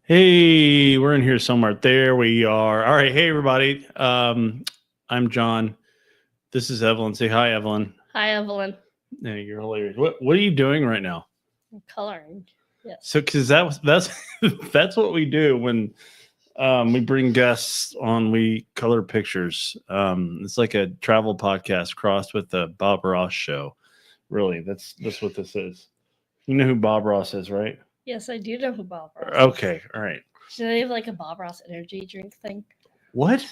Hey, we're in here somewhere. There we are. All right. Hey, everybody. I'm John. This is Evelyn. Say hi, Evelyn. Hi, Evelyn. Yeah, you're hilarious. What are you doing right now? I'm coloring. Yes. So, because that's that's what we do when we bring guests on. We color pictures. It's like a travel podcast crossed with the Bob Ross show. Really, that's what this is. You know who Bob Ross is, right? Yes, I do know who Bob Ross is. Okay, all right. Should they have like a Bob Ross energy drink thing? What?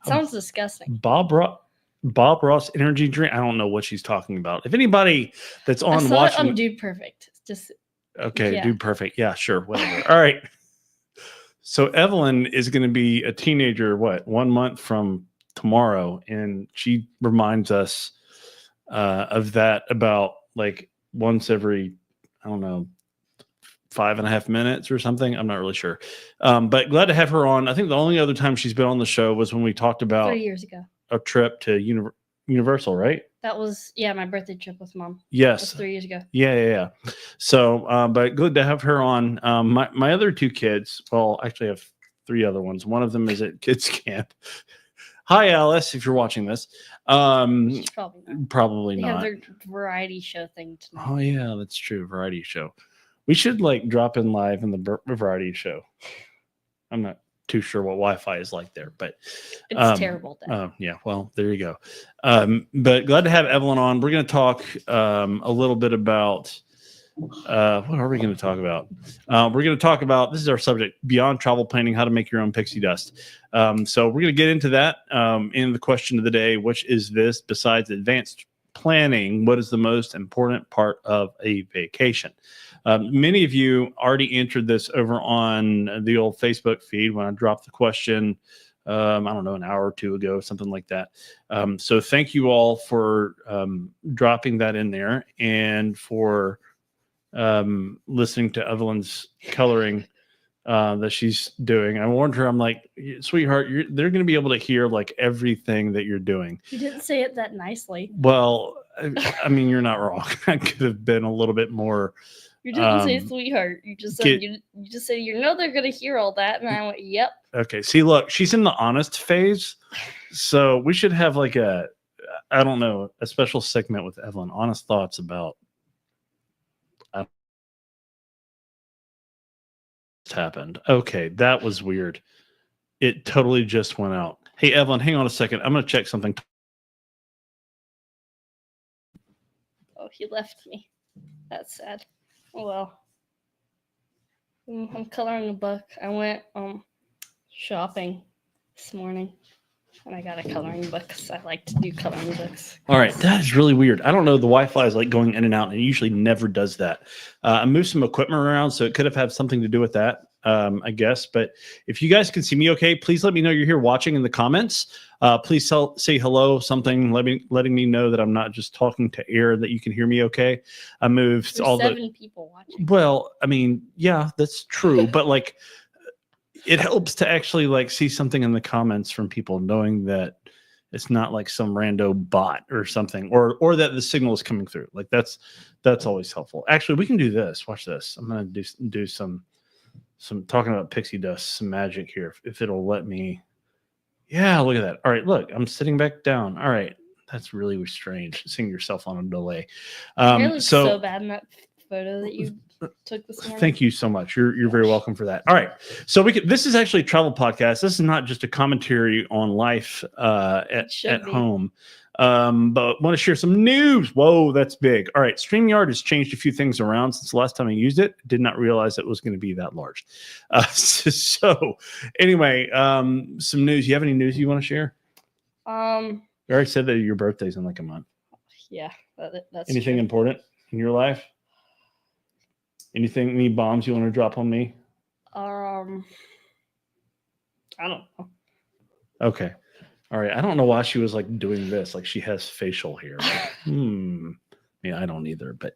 Sounds disgusting. Bob Ross energy drink. I don't know what she's talking about. If anybody that's on watching, it on Dude Perfect. Just okay, yeah. Dude Perfect. Yeah, sure, whatever. All right. So Evelyn is going to be a teenager. 1 month from tomorrow, and she reminds us of that about like once every, I don't know, 5.5 minutes or something. I'm not really sure. But glad to have her on. I think the only other time she's been on the show was when we talked about 3 years ago. A trip to Universal, right? That was, my birthday trip with Mom. Yes. That was 3 years ago. Yeah. So, but good to have her on. My other two kids, well, actually I have 3 other ones. One of them is at kids camp. Hi, Alice, if you're watching this. Probably they not. They have their variety show thing tonight. Oh, yeah, that's true. Variety show. We should like drop in live in the variety show. I'm not too sure what Wi-Fi is like there, but it's terrible. Yeah, well, there you go. But glad to have Evelyn on. We're going to talk a little bit about what are we going to talk about? We're going to talk about, this is our subject, beyond travel planning, how to make your own pixie dust. So we're going to get into that in the question of the day, which is this: besides advanced planning, what is the most important part of a vacation? Many of you already answered this over on the old Facebook feed when I dropped the question, I don't know, an hour or two ago, something like that. So thank you all for dropping that in there and for listening to Evelyn's coloring that she's doing. I warned her, I'm like, sweetheart, they're going to be able to hear like everything that you're doing. You didn't say it that nicely. Well, I mean, you're not wrong. I could have been a little bit more. You didn't say sweetheart. You just said you just said they're gonna hear all that, and I went, yep. Okay. See, look, she's in the honest phase, so we should have like a special segment with Evelyn. Honest thoughts about what happened. Okay, that was weird. It totally just went out. Hey, Evelyn, hang on a second. I'm gonna check something. Oh, he left me. That's sad. Oh, well, I'm coloring a book. I went shopping this morning, and I got a coloring book because I like to do coloring books. All right, that is really weird. I don't know. The Wi-Fi is like going in and out, and it usually never does that. I moved some equipment around, so it could have had something to do with that, I guess. But if you guys can see me okay, please let me know you're here watching in the comments. Please say hello, something, letting me know that I'm not just talking to air, that you can hear me okay. I moved There's 7 people watching. Well, I mean, yeah, that's true. But like, it helps to actually like see something in the comments from people, knowing that it's not like some rando bot or something, or that the signal is coming through. Like that's always helpful. Actually, we can do this. Watch this. I'm going to do some some talking about pixie dust, some magic here. If it'll let me. Yeah, look at that. All right, look, I'm sitting back down. All right. That's really strange, seeing yourself on a delay. Your hair looks so bad in that photo that you took this morning. Thank you so much. You're very welcome for that. All right. So this is actually a travel podcast. This is not just a commentary on life at home. But want to share some news. Whoa, that's big. All right. StreamYard has changed a few things around since the last time I used it. Did not realize it was going to be that large. So anyway, some news. You have any news you want to share? You already said that your birthday's in like a month. Yeah, that's anything true. Important in your life? Any bombs you want to drop on me? I don't know. Okay. All right. I don't know why she was like doing this. Like she has facial hair. Yeah, I don't either, but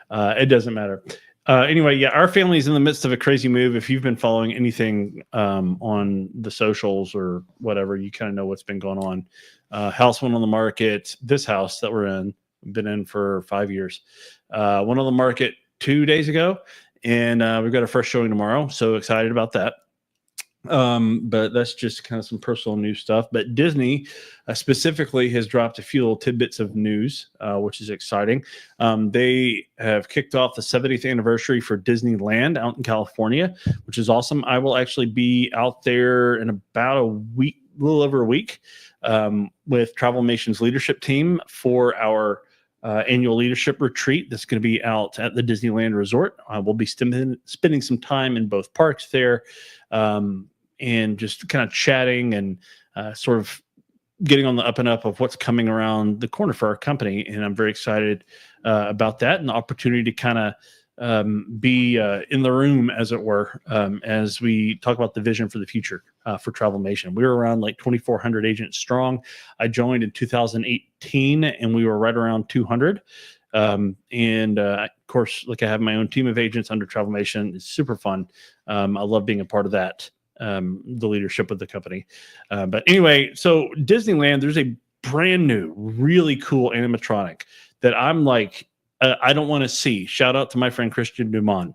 it doesn't matter. Anyway, yeah, our family is in the midst of a crazy move. If you've been following anything on the socials or whatever, you kind of know what's been going on. House went on the market. This house that we're in, been in for 5 years, went on the market 2 days ago, and we've got our first showing tomorrow. So excited about that. But that's just kind of some personal news stuff. But Disney specifically has dropped a few little tidbits of news, which is exciting. They have kicked off the 70th anniversary for Disneyland out in California, which is awesome. I will actually be out there in about a week, a little over a week, with Travelmation's leadership team for our annual leadership retreat that's going to be out at the Disneyland Resort. We'll be spending some time in both parks there, and just kind of chatting and sort of getting on the up and up of what's coming around the corner for our company. And I'm very excited about that and the opportunity to kind of be in the room, as it were, as we talk about the vision for the future for Travelmation. We were around like 2,400 agents strong. I joined in 2018, and we were right around 200. Of course, like I have my own team of agents under Travelmation. It's super fun. I love being a part of that, the leadership of the company. But anyway, so Disneyland, there's a brand new, really cool animatronic that I'm like, I don't want to see. Shout out to my friend Christian Dumont,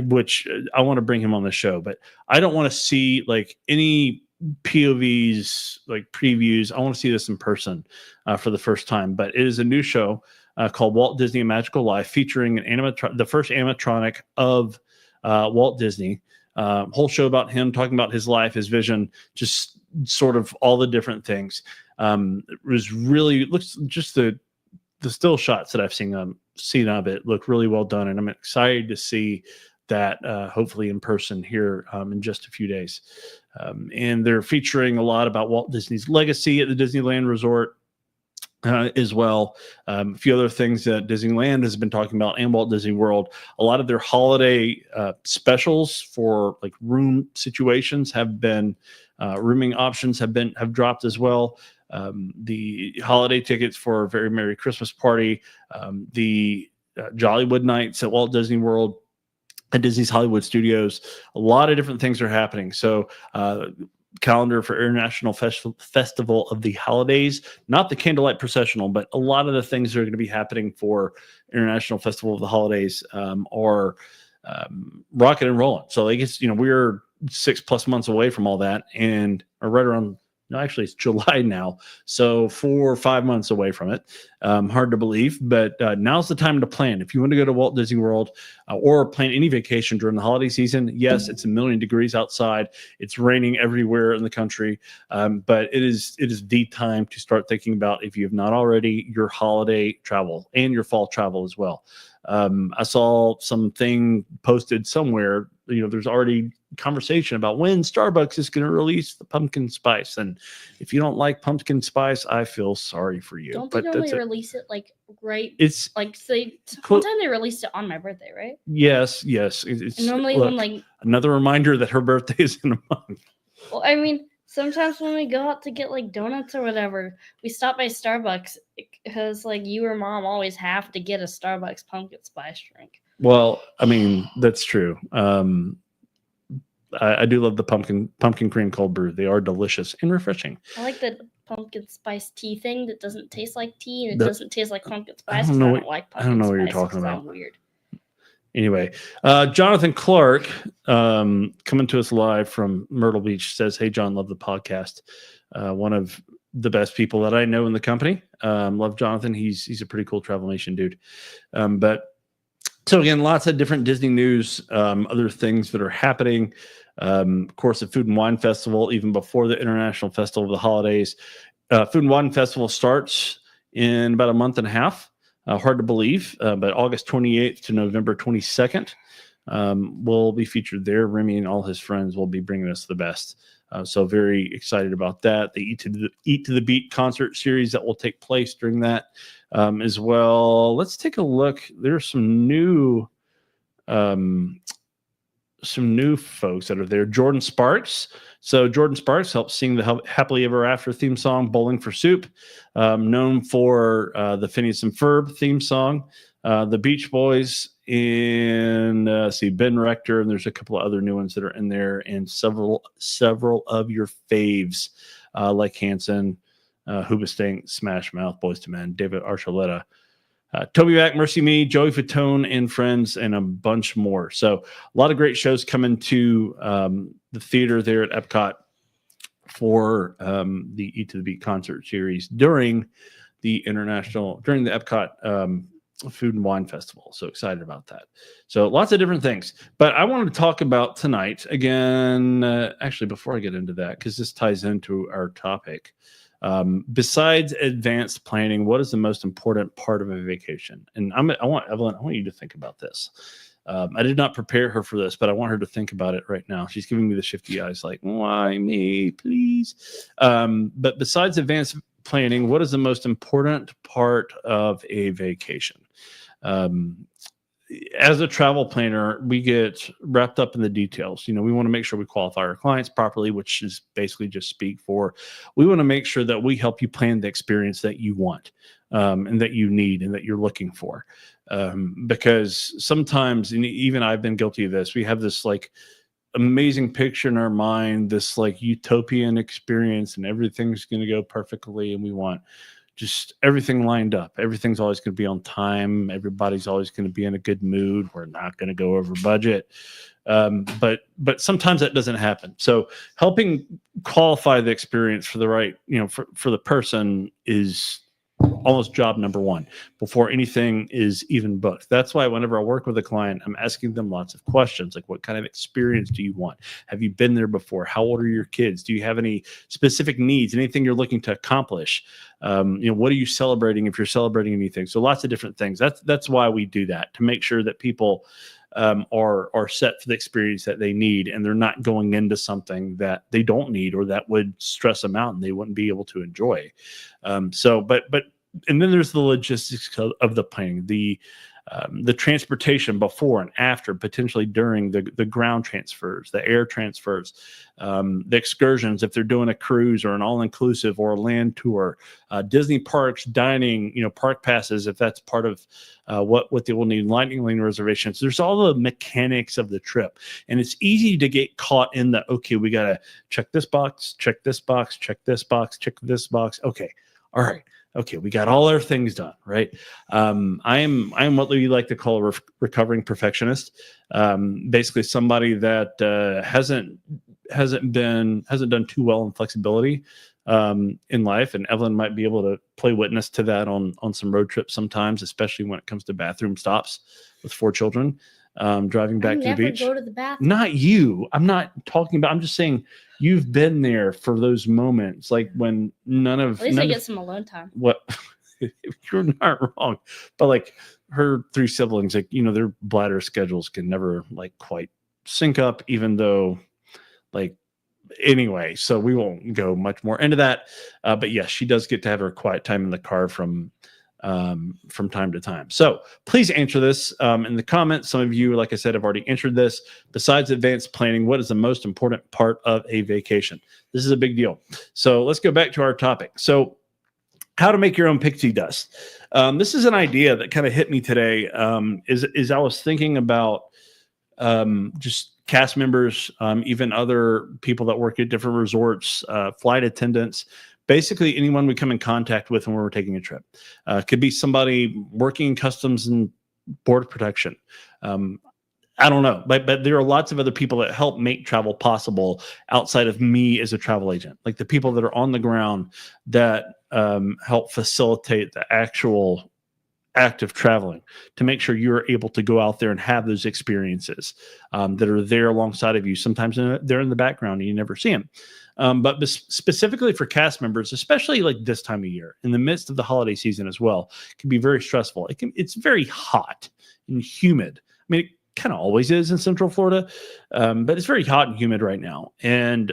which I want to bring him on the show, but I don't want to see like any POVs, like previews. I want to see this in person for the first time. But it is a new show called Walt Disney: A Magical Life, featuring the first animatronic of Walt Disney. Whole show about him, talking about his life, his vision, just sort of all the different things. It was really looks just the still shots that I've seen of it look really well done, and I'm excited to see that hopefully in person here in just a few days. And they're featuring a lot about Walt Disney's legacy at the Disneyland Resort as well. A few other things that Disneyland has been talking about, and Walt Disney World. A lot of their holiday specials for like room situations have been rooming options have dropped as well. The holiday tickets for a Very Merry Christmas Party, the Jollywood Nights at Walt Disney World, at Disney's Hollywood Studios. A lot of different things are happening. So calendar for International Festival of the Holidays, not the Candlelight Processional, but a lot of the things that are going to be happening for International Festival of the Holidays are rocket and rolling. So I guess, we're 6+ months away from all that, and are right around, no, actually it's July now. So 4 or 5 months away from it. Hard to believe, but now's the time to plan. If you want to go to Walt Disney World or plan any vacation during the holiday season, yes, it's 1,000,000 degrees outside. It's raining everywhere in the country. But it is the time to start thinking about, if you have not already, your holiday travel and your fall travel as well. I saw something posted somewhere, there's already conversation about when Starbucks is going to release the pumpkin spice. And if you don't like pumpkin spice, I feel sorry for you. Don't they normally release it like right? It's like one time they released it on my birthday, right? Yes. It's normally look, when like another reminder that her birthday is in a month. Well, I mean, sometimes when we go out to get like donuts or whatever, we stop by Starbucks because like you or mom always have to get a Starbucks pumpkin spice drink. Well, I mean, that's true. I do love the pumpkin cream cold brew. They are delicious and refreshing. I like the pumpkin spice tea thing that doesn't taste like tea and it doesn't taste like pumpkin spice. I don't know like pumpkin I don't know spice what you're talking about. weird. Anyway, Jonathan Clark, coming to us live from Myrtle Beach, says, "Hey, John, love the podcast. One of the best people that I know in the company. Love Jonathan. He's a pretty cool Travel Nation dude. But so again, lots of different Disney news, other things that are happening. Of course, the Food and Wine Festival, even before the International Festival of the Holidays. Food and Wine Festival starts in about a month and a half. Hard to believe, but August 28th to November 22nd will be featured there. Remy and all his friends will be bringing us the best. So very excited about that. The Eat to the Beat concert series that will take place during that as well. Let's take a look. There's some new folks that are there. Jordan Sparks. So Jordan Sparks helps sing the Happily Ever After theme song, Bowling for Soup, known for the Phineas and Ferb theme song, the Beach Boys, and Ben Rector, and there's a couple of other new ones that are in there, and several of your faves like Hanson, Hoobastank, Smash Mouth, Boyz II Men, David Archuleta, Toby Mac, Mercy Me, Joey Fatone and friends, and a bunch more. So a lot of great shows coming to the theater there at Epcot for the Eat to the Beat concert series during the Epcot Food and Wine Festival. So excited about that. So lots of different things. But I wanted to talk about tonight, again, actually, before I get into that, because this ties into our topic. Besides advanced planning, what is the most important part of a vacation? And I want Evelyn, I want you to think about this. I did not prepare her for this, but I want her to think about it right now. She's giving me the shifty eyes like, why me, please? But besides advanced planning, what is the most important part of a vacation? As a travel planner, we get wrapped up in the details. We want to make sure we qualify our clients properly, which is basically just speak for. We want to make sure that we help you plan the experience that you want and that you need and that you're looking for. Because sometimes, and even I've been guilty of this, we have this like amazing picture in our mind, this like utopian experience, and everything's going to go perfectly, and we want just everything lined up. Everything's always going to be on time. Everybody's always going to be in a good mood. We're not going to go over budget. But sometimes that doesn't happen. So helping qualify the experience for the right, for the person is almost job number one before anything is even booked. That's why whenever I work with a client, I'm asking them lots of questions like, what kind of experience do you want? Have you been there before? How old are your kids? Do you have any specific needs? Anything you're looking to accomplish? What are you celebrating if you're celebrating anything? So lots of different things. That's why we do that, to make sure that people are set for the experience that they need, and they're not going into something that they don't need or that would stress them out and they wouldn't be able to enjoy. And then there's the logistics of the planning, the transportation before and after, potentially during the ground transfers, the air transfers, the excursions, if they're doing a cruise or an all-inclusive or a land tour, Disney parks, dining, park passes, if that's part of what they will need, lightning lane reservations. There's all the mechanics of the trip. And it's easy to get caught in the, okay, we got to check this box, check this box, check this box, check this box. Okay. All right. Okay, we got all our things done, right? I am what we like to call a recovering perfectionist. Basically, somebody that hasn't done too well in flexibility in life, and Evelyn might be able to play witness to that on some road trips sometimes, especially when it comes to bathroom stops with 4 children driving back to the beach. Go to the bathroom. Not you. I'm not talking about. I'm just saying. You've been there for those moments, like when at least I get some alone time. What you're not wrong, but like her 3 siblings, like their bladder schedules can never like quite sync up, even though like anyway. So we won't go much more into that. But yes, she does get to have her quiet time in the car from time to time. So please answer this in the comments. Some of you, like I said, have already answered this. Besides advanced planning, what is the most important part of a vacation? This is a big deal. So let's go back to our topic. So how to make your own pixie dust. This is an idea that kind of hit me today. Is I was thinking about just cast members, even other people that work at different resorts, flight attendants, basically anyone we come in contact with when we're taking a trip. Could be somebody working in customs and border protection, I don't know, but there are lots of other people that help make travel possible outside of me as a travel agent, like the people that are on the ground that help facilitate the actual act of traveling to make sure you're able to go out there and have those experiences that are there alongside of you. Sometimes they're in the background and you never see them. But specifically for cast members, especially like this time of year, in the midst of the holiday season as well, can be very stressful. It's very hot and humid. I mean, it kind of always is in Central Florida, but it's very hot and humid right now. And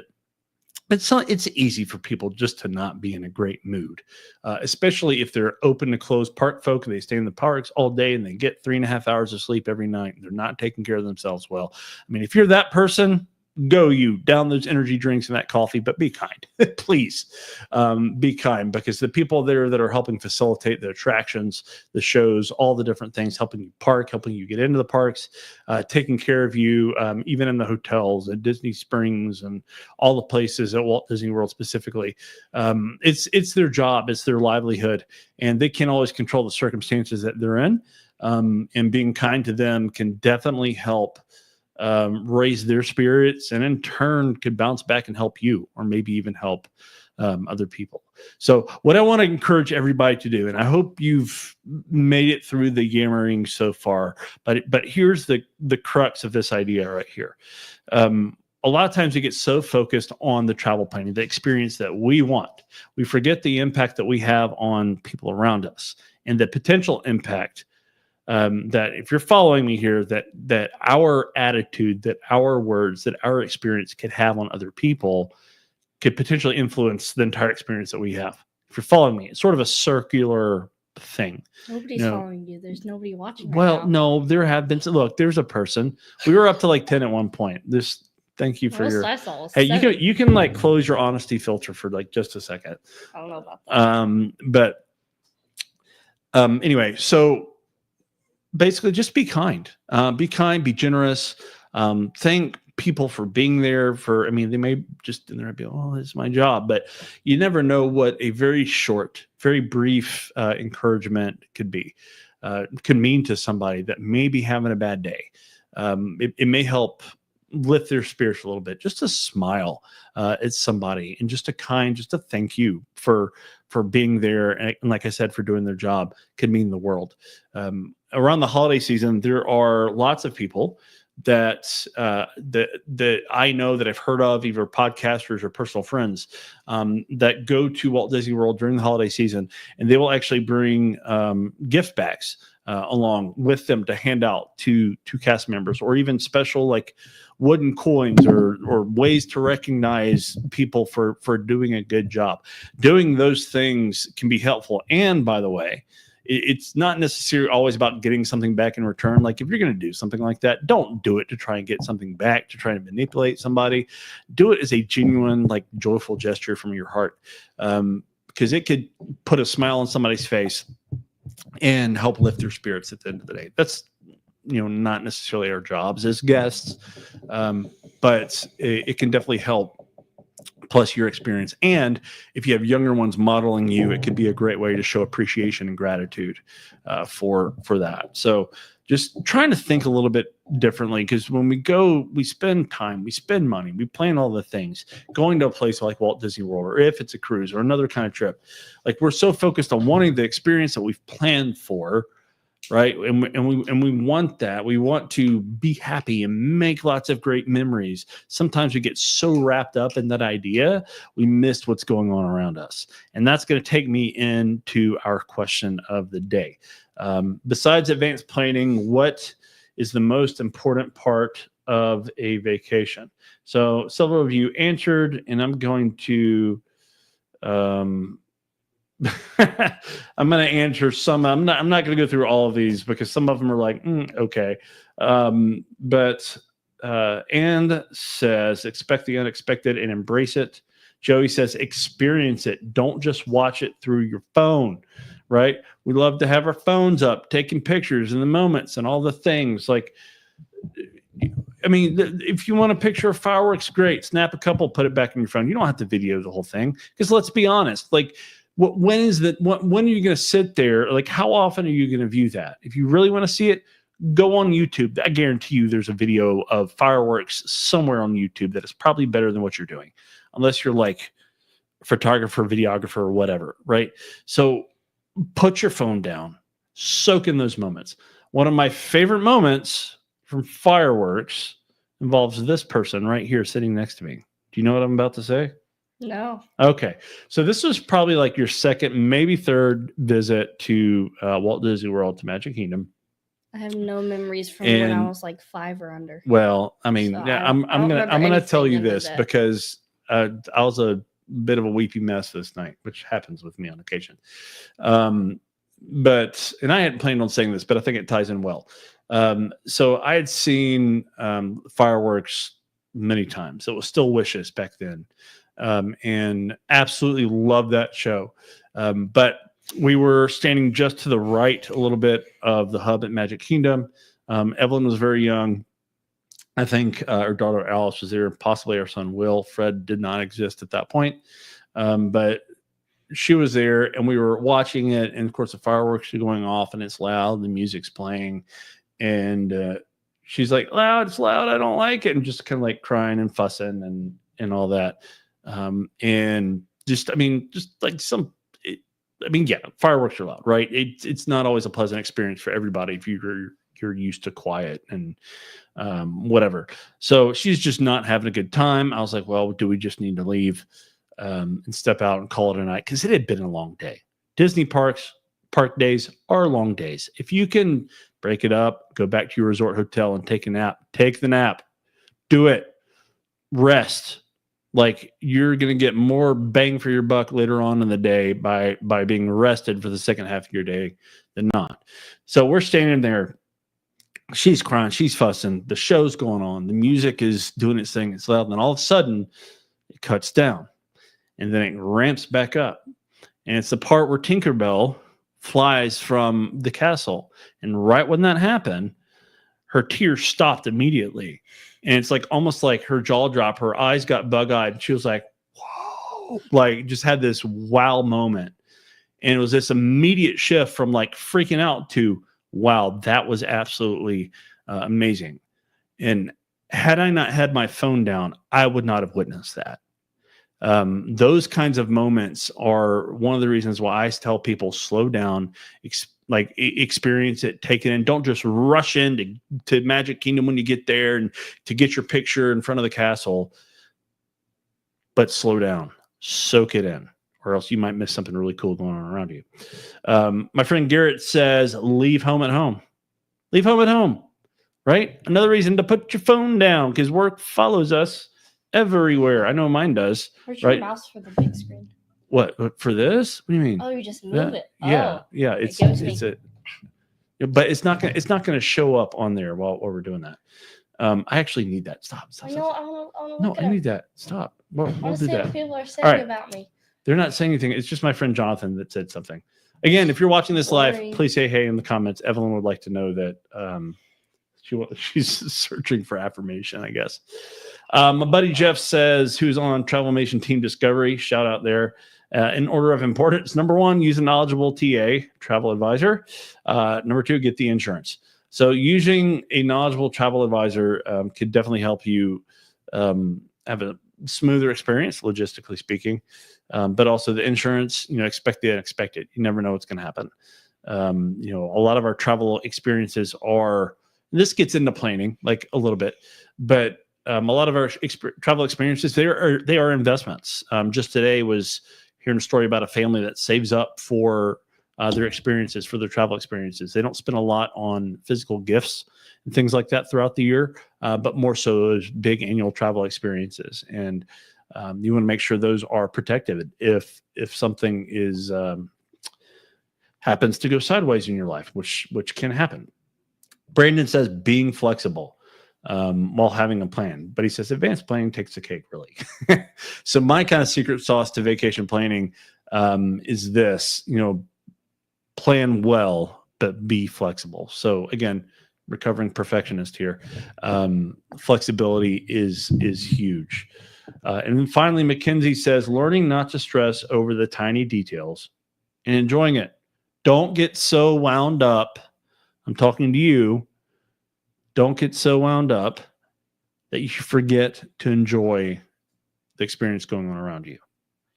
it's easy for people just to not be in a great mood, especially if they're open to closed park folk and they stay in the parks all day and they get 3.5 hours of sleep every night. And they're not taking care of themselves well. I mean, if you're that person, go you down those energy drinks and that coffee, but be kind. Please be kind, because the people there that are helping facilitate the attractions, the shows, all the different things, helping you park, helping you get into the parks, taking care of you, even in the hotels at Disney Springs and all the places at Walt Disney World specifically. It's their job, it's their livelihood, and they can't always control the circumstances that they're in. And being kind to them can definitely help raise their spirits, and in turn could bounce back and help you, or maybe even help other people. So what I want to encourage everybody to do, and I hope you've made it through the yammering so far, but here's the crux of this idea right here. A lot of times we get so focused on the travel planning, the experience that we want, we forget the impact that we have on people around us, and the potential impact that, if you're following me here, that our attitude, that our words, that our experience could have on other people could potentially influence the entire experience that we have. If you're following me, it's sort of a circular thing. Nobody's following you. There's nobody watching. Well, no, there have been. Look, there's a person. We were up to like 10 at one point. Thank you for your. I saw Hey, you can like close your honesty filter for like just a second. I don't know about that. But anyway, so. Basically, just be kind, be generous. Thank people for being there. They may just in there be, oh, it's my job, but you never know what a very short, very brief encouragement could mean to somebody that may be having a bad day. It may help lift their spirits a little bit. Just a smile at somebody, and just a thank you for being there, and like I said, for doing their job, could mean the world. Around the holiday season, there are lots of people that I know, that I've heard of, either podcasters or personal friends, that go to Walt Disney World during the holiday season, and they will actually bring gift bags along with them to hand out to cast members, or even special like wooden coins or ways to recognize people for doing a good job. Doing those things can be helpful. And by the way, it's not necessarily always about getting something back in return. Like, if you're going to do something like that, don't do it to try and get something back, to try to manipulate somebody. Do it as a genuine, like, joyful gesture from your heart, because it could put a smile on somebody's face and help lift their spirits at the end of the day. That's, not necessarily our jobs as guests, but it can definitely help. Plus your experience. And if you have younger ones modeling you, it could be a great way to show appreciation and gratitude for that. So just trying to think a little bit differently, because when we go, we spend time, we spend money, we plan all the things. Going to a place like Walt Disney World, or if it's a cruise or another kind of trip, like, we're so focused on wanting the experience that we've planned for, right? And we want that. We want to be happy and make lots of great memories. Sometimes we get so wrapped up in that idea, we missed what's going on around us. And that's going to take me into our question of the day. Besides advanced planning, what is the most important part of a vacation? So several of you answered, and I'm going to I'm going to answer some. I'm not going to go through all of these, because some of them are like, okay. But and says, expect the unexpected and embrace it. Joey says, experience it. Don't just watch it through your phone, right? We love to have our phones up, taking pictures in the moments and all the things. Like, if you want a picture of fireworks, great. Snap a couple, put it back in your phone. You don't have to video the whole thing, because let's be honest, like, when are you going to sit there? Like, how often are you going to view that? If you really want to see it, Go on YouTube. I guarantee you there's a video of fireworks somewhere on YouTube that is probably better than what you're doing, unless you're like a photographer, videographer, or whatever, right? So put your phone down, soak in those moments. One of my favorite moments from fireworks involves this person right here sitting next to me. Do you know what I'm about to say? No. Okay. So this was probably like your second, maybe third visit to Walt Disney World, to Magic Kingdom. I have no memories from when I was like 5 or under. Well, I mean, So yeah, I don't I'm gonna remember tell you anything of this that. because I was a bit of a weepy mess this night, which happens with me on occasion. But I hadn't planned on saying this, but I think it ties in well. So I had seen fireworks many times. It was still Wishes back then, and absolutely loved that show. But we were standing just to the right a little bit of the hub at Magic Kingdom. Evelyn was very young. I think our daughter Alice was there, possibly our son Will. Fred did not exist at that point. But she was there and we were watching it. And of course, the fireworks are going off and it's loud. The music's playing. And she's like, loud, it's loud. I don't like it. And just kind of like crying and fussing and all that. And just like yeah, fireworks are loud, right? It's not always a pleasant experience for everybody if you're used to quiet and whatever. So she's just not having a good time. I was like, well, do we just need to leave and step out and call it a night? Because it had been a long day. Disney park days are long days. If you can break it up, go back to your resort hotel and take a nap, take the nap, do it, rest. Like you're going to get more bang for your buck later on in the day by being rested for the second half of your day than not. So we're standing there. She's crying. She's fussing. The show's going on. The music is doing its thing. It's loud. And then all of a sudden it cuts down and then it ramps back up. And it's the part where Tinkerbell flies from the castle. And right when that happened, her tears stopped immediately. And it's like almost like her jaw dropped, her eyes got bug-eyed, and she was like, whoa, like just had this wow moment. And it was this immediate shift from like freaking out to, wow, that was absolutely amazing. And had I not had my phone down, I would not have witnessed that. Those kinds of moments are one of the reasons why I tell people slow down, experience it, take it in. Don't just rush into Magic Kingdom when you get there and to get your picture in front of the castle, but slow down, soak it in, or else you might miss something really cool going on around you. My friend Garrett says, leave home at home. Leave home at home, right? Another reason to put your phone down because work follows us everywhere. I know mine does. Where's your right? mouse for the big screen? What for this? What do you mean? Oh, you just move it. Yeah, Oh, yeah. But it's not gonna show up on there while we're doing that. I actually need that. Stop. I know. No, I need that. Stop. We'll do see that. what people are saying about me. They're not saying anything. It's just my friend Jonathan that said something. Again, if you're watching this live, please say hey in the comments. Evelyn would like to know that she's searching for affirmation, I guess. My buddy Jeff says, who's on Travelmation Team Discovery, shout out there. In order of importance, number 1, use a knowledgeable TA, travel advisor. Number 2, get the insurance. So using a knowledgeable travel advisor could definitely help you have a smoother experience, logistically speaking. But also the insurance, expect the unexpected. You never know what's going to happen. A lot of our travel experiences are, this gets into planning like a little bit, but a lot of our travel experiences, they are investments. Just today was hearing a story about a family that saves up for their experiences, for their travel experiences. They don't spend a lot on physical gifts and things like that throughout the year, but more so those big annual travel experiences. And you want to make sure those are protected if something is happens to go sideways in your life, which can happen. Brandon says being flexible while having a plan, but he says advanced planning takes the cake, really. So my kind of secret sauce to vacation planning is this, plan well, but be flexible. So again, recovering perfectionist here. Flexibility is huge. And then finally, Mackenzie says, learning not to stress over the tiny details and enjoying it. Don't get so wound up. I'm talking to you Don't get so wound up that you forget to enjoy the experience going on around you.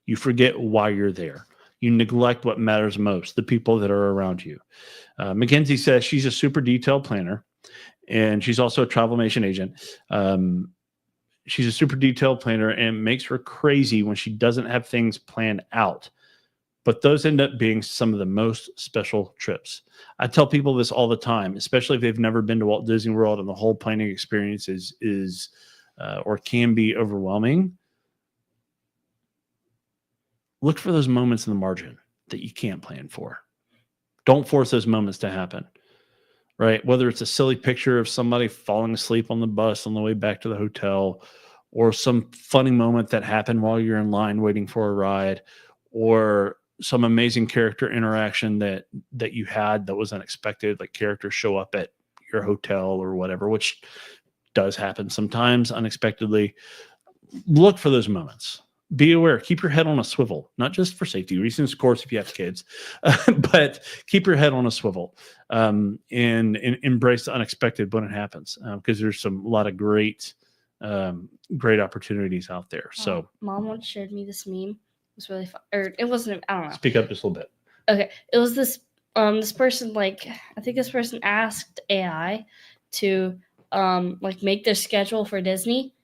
You forget why you're there. You neglect what matters most, the people that are around you. Mackenzie says she's a super detailed planner, and she's also a Travelmation agent. She's a super detailed planner, and it makes her crazy when she doesn't have things planned out. But those end up being some of the most special trips. I tell people this all the time, especially if they've never been to Walt Disney World and the whole planning experience is or can be overwhelming. Look for those moments in the margin that you can't plan for. Don't force those moments to happen, right? Whether it's a silly picture of somebody falling asleep on the bus on the way back to the hotel, or some funny moment that happened while you're in line waiting for a ride, or some amazing character interaction that you had that was unexpected, like characters show up at your hotel or whatever, which does happen sometimes unexpectedly. Look for those moments. Be aware. Keep your head on a swivel, not just for safety reasons, of course, if you have kids, but keep your head on a swivel and embrace the unexpected when it happens, because there's a lot of great opportunities out there. So, Mom once showed me this meme. It was really fun. Or it wasn't. I don't know. Speak up just a little bit. Okay, it was this person, like, I think this person asked AI to make their schedule for Disney,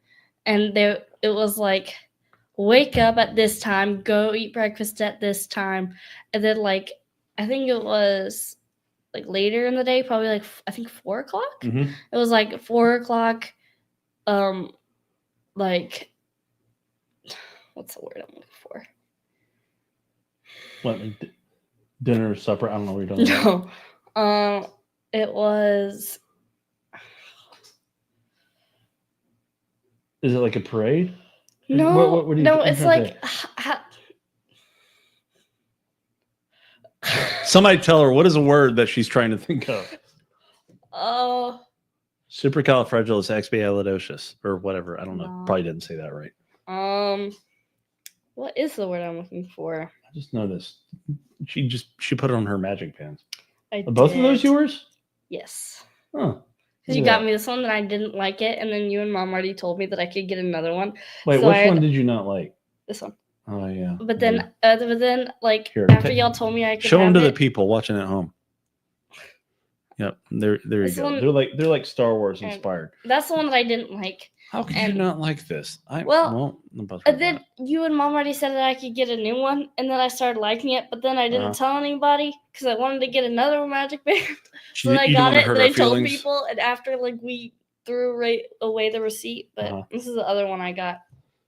and it was like, wake up at this time, go eat breakfast at this time, and then like I think it was like later in the day, probably like I think 4 o'clock. Mm-hmm. It was like 4 o'clock. Like, what's the word I'm looking for? What, dinner or supper? I don't know what you're talking about. No, it was. Is it like a parade? No, what do you, no, it's like. Somebody tell her what is a word that she's trying to think of. Oh. Supercalifragilisticexpialidocious or whatever. I don't know. No. Probably didn't say that right. What is the word I'm looking for? I just know this. She put it on her magic pants. Are both of those yours? Yes. Huh. Because you got me this one and I didn't like it, and then you and Mom already told me that I could get another one. Wait, so which one did you not like? This one. Oh yeah. But then, like, here, after y'all told me I could show have them to it, the people watching at home. Yep, there you go. One, they're like Star Wars inspired. That's the one that I didn't like. How could you not like this? And then you and Mom already said that I could get a new one, and then I started liking it, but then I didn't tell anybody because I wanted to get another magic band. So then I got it, and I told people, and after we threw away the receipt, but this is the other one I got.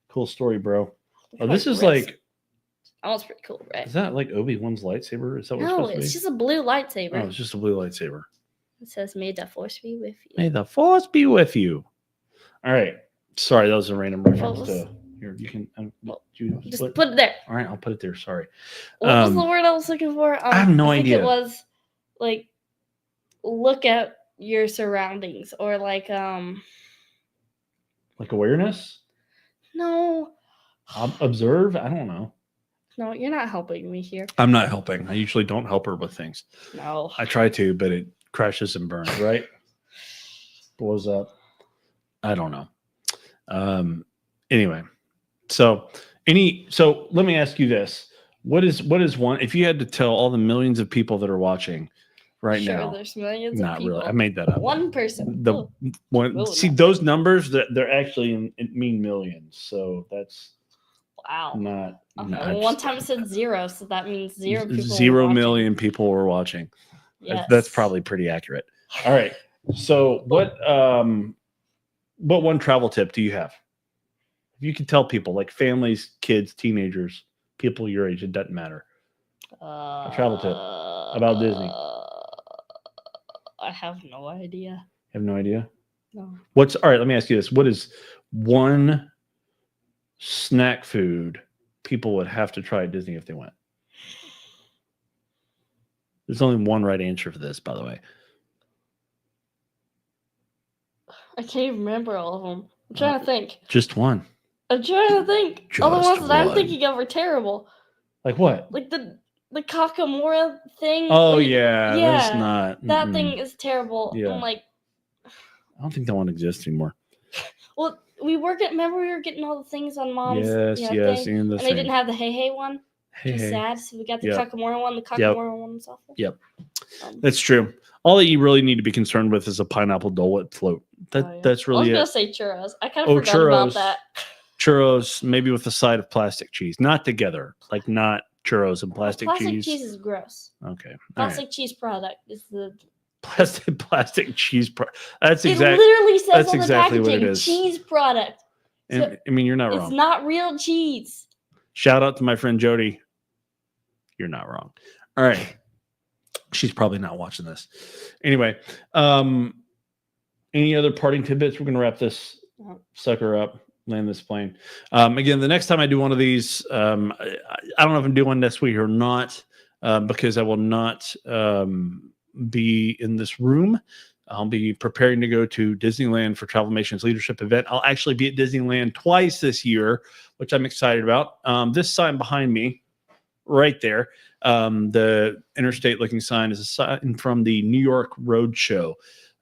Cool story, bro. Oh, this is like. That was pretty cool, right? Is that like Obi-Wan's lightsaber? Is that what No, it's just a blue lightsaber. Oh, it's just a blue lightsaber. It says, "May the Force be with you." May the Force be with you. All right. Sorry, that was a random reference to here. You can just put it there. All right, I'll put it there. Sorry. What was the word I was looking for? I have no idea. It was like look at your surroundings, or like awareness. No. Observe. I don't know. No, you're not helping me here. I'm not helping. I usually don't help her with things. No. I try to, but it crashes and burns, right? Blows up. I don't know. Anyway, so let me ask you this. What is one, if you had to tell all the millions of people that are watching right now, there's millions of people. Not really. I made that up. One person. Those numbers that they're actually mean millions. So that's wow. Not one time it said 0, so that means 0 people. 0 million people were watching. Yes. That's probably pretty accurate. All right. So what one travel tip do you have? If you could tell people, like families, kids, teenagers, people your age, it doesn't matter. A travel tip about Disney. I have no idea. You have no idea? No. All right, let me ask you this. What is one snack food people would have to try at Disney if they went? There's only one right answer for this, by the way. I can't even remember all of them. I'm trying to think. Just one. I'm trying to think. All the ones that I'm thinking of are terrible. Like what? Like the Kakamora thing. Oh, like, yeah. That's not. That thing is terrible. Yeah. I'm like, I don't think that one exists anymore. Well, remember we were getting all the things on Mom's Yes, thing, and they didn't have the Hey one. Hey, Which is hey. sad. So we got the Yep. Kakamora one. The Kakamora one was awful. Yep. That's true. All that you really need to be concerned with is a pineapple Dole Whip float. That's really I it. was going to say churros. I kind of forgot about that. Churros, maybe with a side of plastic cheese. Not together. Like not churros and plastic cheese. Plastic cheese is gross. Okay. Plastic cheese product is the... Plastic cheese product. It literally says that's on the exactly packaging, what it is. cheese product. And, I mean, you're not wrong. It's not real cheese. Shout out to my friend Jody. You're not wrong. All right. She's probably not watching this. Anyway, any other parting tidbits? We're going to wrap this sucker up, land this plane. Again, the next time I do one of these, I don't know if I'm doing one next week or not, because I will not be in this room. I'll be preparing to go to Disneyland for Travelmation's leadership event. I'll actually be at Disneyland twice this year, which I'm excited about. This sign behind me, right there, the interstate looking sign, is a sign from the New York Road Show,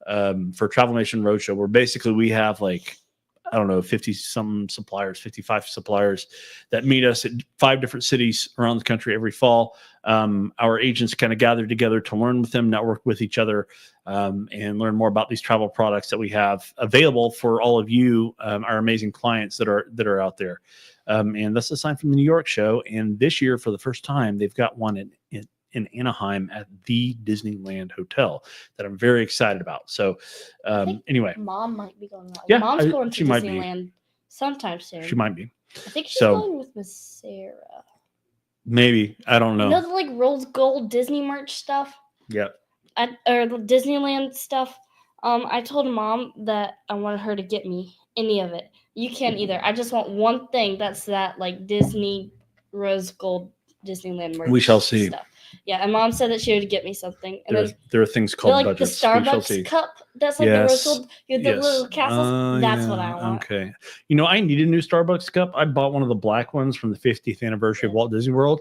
for Travelmation Roadshow, where basically we have like, I don't know, 50-some suppliers, 55 suppliers that meet us at 5 different cities around the country every fall. Our agents kind of gather together to learn with them, network with each other, and learn more about these travel products that we have available for all of you, our amazing clients that are out there. And that's a sign from the New York show. And this year, for the first time, they've got one in Anaheim at the Disneyland Hotel that I'm very excited about. So anyway, Mom might be going. Yeah, Mom's going to might be. Disneyland sometime soon. She might be. I think she's going with Miss Sarah. Maybe, I don't know. You know the like rose gold Disney merch stuff? Yep. Or the Disneyland stuff. I told Mom that I wanted her to get me any of it. You can't either. I just want one thing that's that like Disney rose gold Disneyland merch. We shall see. Stuff. Yeah, and Mom said that she would get me something. And there are things called like budgets. The Starbucks cup that's like the rose gold, the little castles. That's what I want. Okay. You know, I need a new Starbucks cup. I bought one of the black ones from the 50th anniversary of Walt Disney World.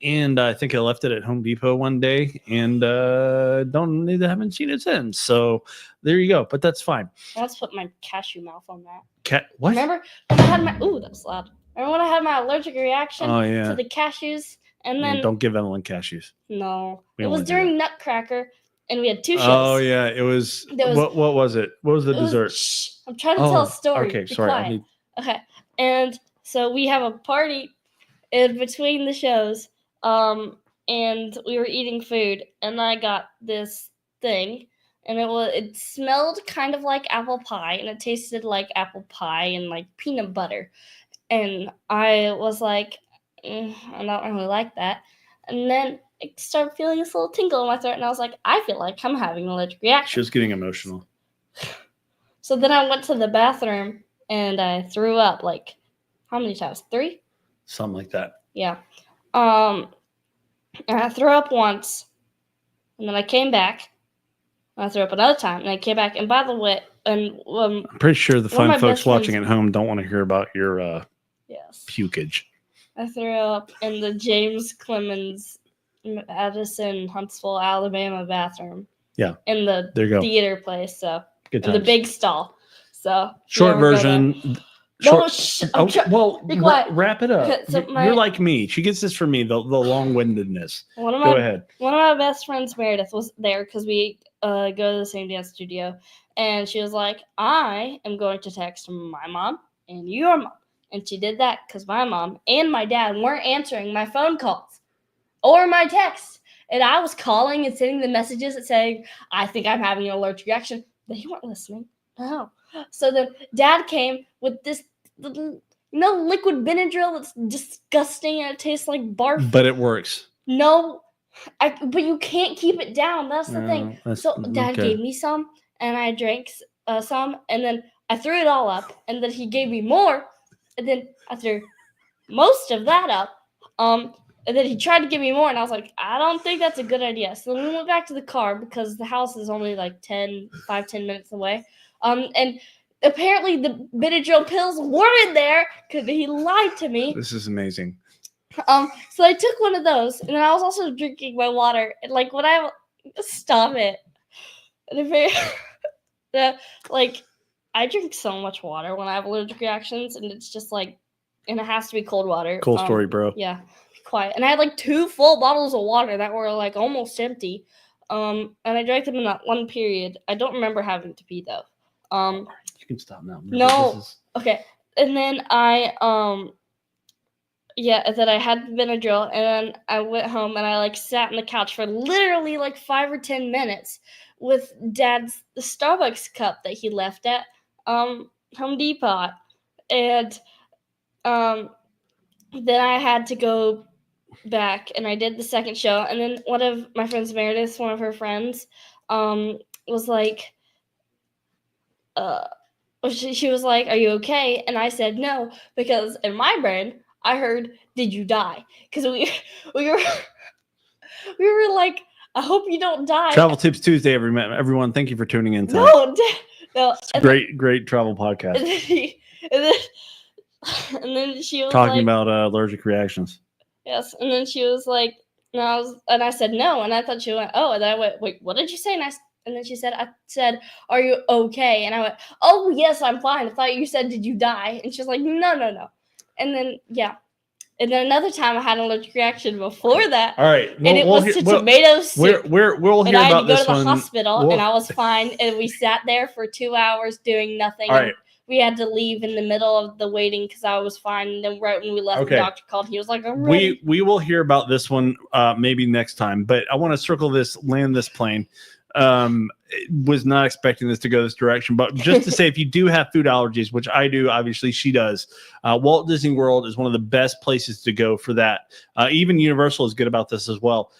And I think I left it at Home Depot one day and haven't seen it since. So there you go. But that's fine. Let's put my cashew mouth on that. What? Remember when I had my that was loud. Remember when I had my allergic reaction to the cashews? And then don't give Evelyn cashews. No. It was during Nutcracker and we had 2 shows. Oh yeah, it was, what was it? What was the dessert? I'm trying to tell a story. Okay, sorry. Okay. And so we have a party in between the shows. And we were eating food, and I got this thing, and it smelled kind of like apple pie, and it tasted like apple pie and like peanut butter, and I was like, I don't really like that, and then I started feeling this little tingle in my throat, and I was like, I feel like I'm having an allergic reaction. She was getting emotional. So then I went to the bathroom, and I threw up like, how many times? 3? Something like that. Yeah. And I threw up once, and then I came back, and I threw up another time, and I came back. And by the way, I'm pretty sure the fine folks watching at home don't want to hear about your pukage. I threw up in the James Clemens Addison Huntsville, Alabama bathroom. Yeah. In the theater place. So in the big stall. So short version. Be quiet. Wrap it up. So you're like me. She gets this from me, the long-windedness. Go ahead. One of my best friends, Meredith, was there because we go to the same dance studio. And she was like, I am going to text my mom and your mom. And she did that because my mom and my dad weren't answering my phone calls or my texts. And I was calling and sending the messages and saying, I think I'm having an allergic reaction. They weren't listening. No. So then Dad came with this little, liquid Benadryl that's disgusting and it tastes like barf. But it works. No, but you can't keep it down. That's the thing. So Dad gave me some, and I drank some, and then I threw it all up, and then he gave me more, and then I threw most of that up. And then he tried to give me more, and I was like, I don't think that's a good idea. So then we went back to the car because the house is only like 10 minutes away. And apparently the Benadryl pills weren't in there because he lied to me. This is amazing. So I took one of those, and then I was also drinking my water. And like when I stop it, and Like, I drink so much water when I have allergic reactions, and it's just like, and it has to be cold water. Cool story, bro. Yeah, quiet. And I had like 2 full bottles of water that were like almost empty. And I drank them in that one period. I don't remember having to pee though. You can stop now. No. Okay. And then I that I had Benadryl, and then I went home and I like sat on the couch for literally like 5 or 10 minutes with Dad's Starbucks cup that he left at Home Depot, and then I had to go back and I did the second show, and then one of my friends, Meredith, one of her friends, was like, she was like, "Are you okay?" And I said no, because in my brain I heard, "Did you die?" Because we were like, "I hope you don't die." Travel Tips Tuesday, everyone. Thank you for tuning in tonight. No. Great travel podcast. And then she was talking like, about allergic reactions. Yes, and then she was like, and I said no, and I thought she went, oh, and I went, wait, what did you say? And then she said, I said, "Are you okay?" And I went, "Oh yes, I'm fine. I thought you said, did you die?" And she was like, no. And then and then another time I had an allergic reaction before that. All right, and it was to tomato soup. We'll hear about this one. And I had to go to the hospital, and I was fine. And we sat there for 2 hours doing nothing. All right. We had to leave in the middle of the waiting because I was fine. And then right when we left, the doctor called. He was like, "I'm ready." We will hear about this one maybe next time. But I want to land this plane. Was not expecting this to go this direction, but just to say, if you do have food allergies, which I do, obviously she does, Walt Disney World is one of the best places to go for that. Even Universal is good about this as well.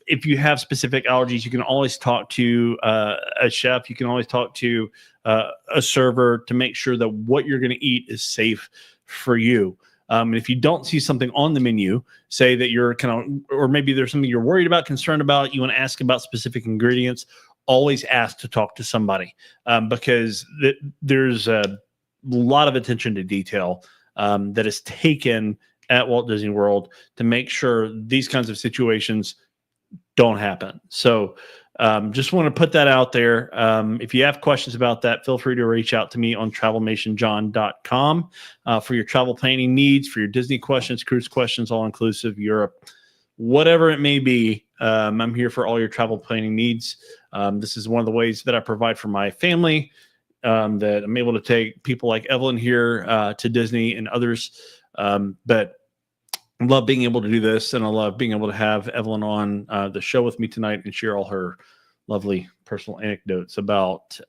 If you have specific allergies, you can always talk to a chef. You can always talk to a server to make sure that what you're going to eat is safe for you. And if you don't see something on the menu, say that you're or maybe there's something you're worried about, concerned about, you want to ask about specific ingredients, always ask to talk to somebody, because there's a lot of attention to detail that is taken at Walt Disney World to make sure these kinds of situations don't happen. So just want to put that out there. If you have questions about that, feel free to reach out to me on travelmationjohn.com for your travel planning needs, for your Disney questions, cruise questions, all inclusive, Europe, whatever it may be. I'm here for all your travel planning needs. This is one of the ways that I provide for my family, that I'm able to take people like Evelyn here to Disney and others. But I love being able to do this, and I love being able to have Evelyn on the show with me tonight and share all her lovely personal anecdotes about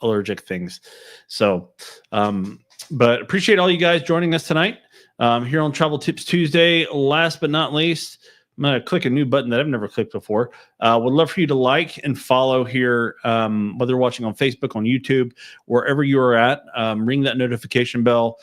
allergic things. So, but appreciate all you guys joining us tonight here on Travel Tips Tuesday. Last but not least, I'm going to click a new button that I've never clicked before. Would love for you to like and follow here, whether you're watching on Facebook, on YouTube, wherever you are at. Ring that notification bell.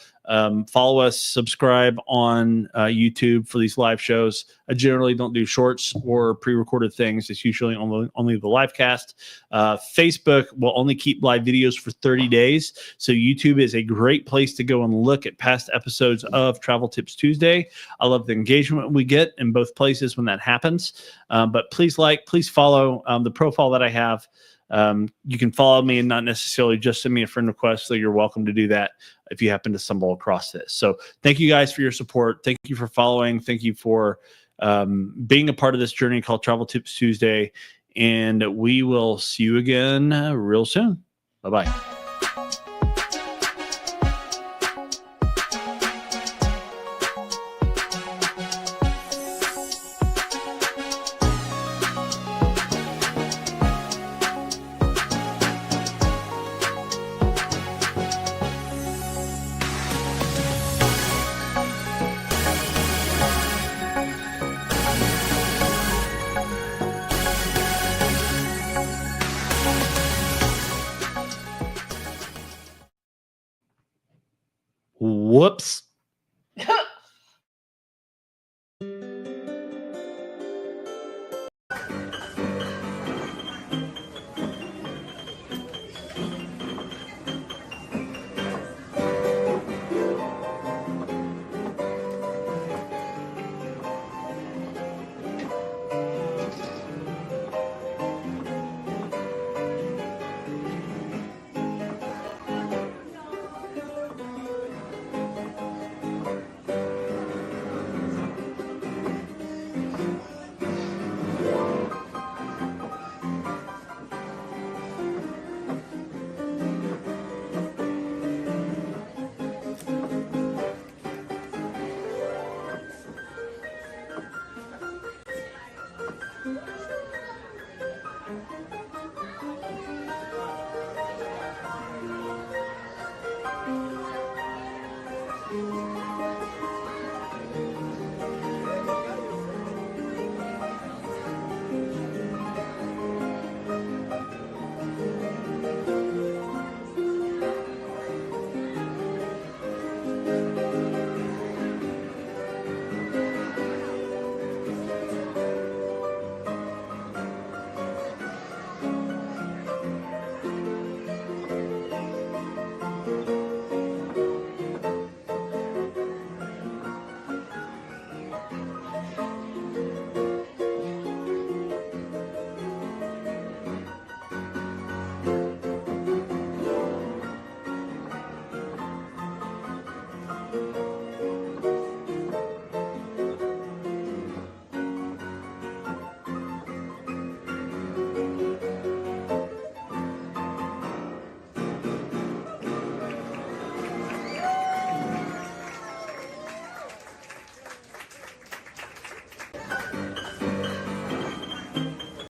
Follow us, subscribe on YouTube for these live shows. I generally don't do shorts or pre-recorded things. It's usually only the live cast. Facebook will only keep live videos for 30 days. So YouTube is a great place to go and look at past episodes of Travel Tips Tuesday. I love the engagement we get in both places when that happens. But please please follow the profile that I have. You can follow me and not necessarily just send me a friend request, so you're welcome to do that if you happen to stumble across this. So thank you guys for your support. Thank you for following. Thank you for being a part of this journey called Travel Tips Tuesday. And we will see you again real soon. Bye-bye. Whoops.